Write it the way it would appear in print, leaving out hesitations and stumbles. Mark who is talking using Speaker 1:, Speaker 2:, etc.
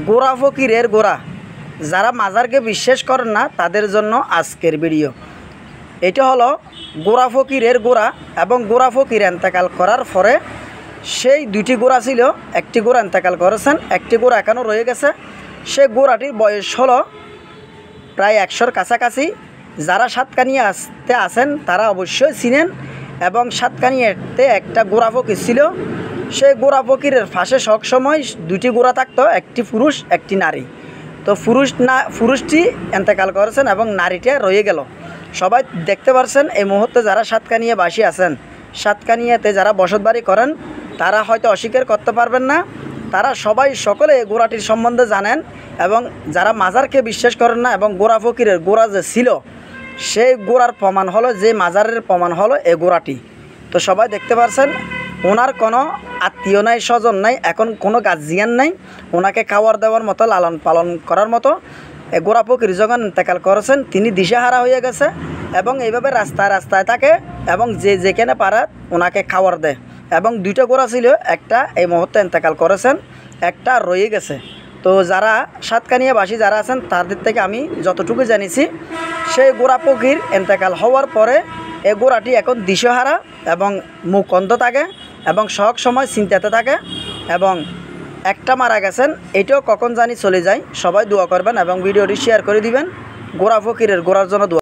Speaker 1: গোরা ফকিরের গোরা, যারা মাজারকে বিশ্বাস করেন না তাদের জন্য আজকের ভিডিও। এটা হলো গোরা ফকিরের গোরা, এবং গোরা ফকির এন্তেকাল করার পরে সেই দুইটি গোরা ছিল, একটি গোরা এন্তেকাল করেছেন, একটি গোরা এখনও রয়ে গেছে। সেই গোরাটির বয়স হলো প্রায় 100-র কাছাকাছি। যারা সাতকানিয়া আসতে আসেন তারা অবশ্যই চিনেন। এবং সাতকানিয়াতে একটা গোরা ফকির ছিল, সেই গোরা ফকিরের পাশে সবসময় দুটি গোরা থাকতো, একটি পুরুষ একটি নারী। তো পুরুষটি এন্তেকাল করেছেন এবং নারীটা রয়ে গেল। সবাই দেখতে পারছেন এই মুহূর্তে যারা সাতকানিয়াবাসী আছেন, সাতকানিয়াতে যারা বসতবাড়ি করেন তারা হয়তো অস্বীকার করতে পারবেন না, তারা সবাই সকলে গোরাটির সম্বন্ধে জানেন। এবং যারা মাজারকে বিশ্বাস করেন না এবং গোরা ফকিরের গোরা যে ছিল সেই গোরার প্রমাণ হলো, যে মাজারের প্রমাণ হলো এই গোরাটি। তো সবাই দেখতে পারছেন ওনার কোনো আত্মীয় নাই, স্বজন নাই, এখন কোনো গার্জিয়ান নাই ওনাকে খাওয়ার দেওয়ার মতো, লালন পালন করার মতো। গোরা ফকির যখন ইন্তেকাল করেছেন তিনি দিশেহারা হয়ে গেছে এবং এইভাবে রাস্তায় রাস্তায় থাকে এবং যে যেখানে পারে ওনাকে খাওয়ার দেয়। এবং দুইটা গোরা ছিল, একটা এই মুহূর্তে ইন্তেকাল করেছেন, একটা রয়ে গেছে। তো যারা সাতকানিয়াবাসী যারা আছেন তাদের থেকে আমি যতটুকু জানিছি, সেই গোরা ফকির ইন্তেকাল হওয়ার পরে এই গোরাটি এখন দিশেহারা এবং মুখ অন্ধ থাকে এবং সব সময় চিন্তাতে থাকে। এবং একটা মারা গেছেন, এটাও কখন জানি চলে যায়। সবাই দোয়া করবেন এবং ভিডিওটি শেয়ার করে দিবেন। গোরা ফকিরের গোরার জন্য দোয়া।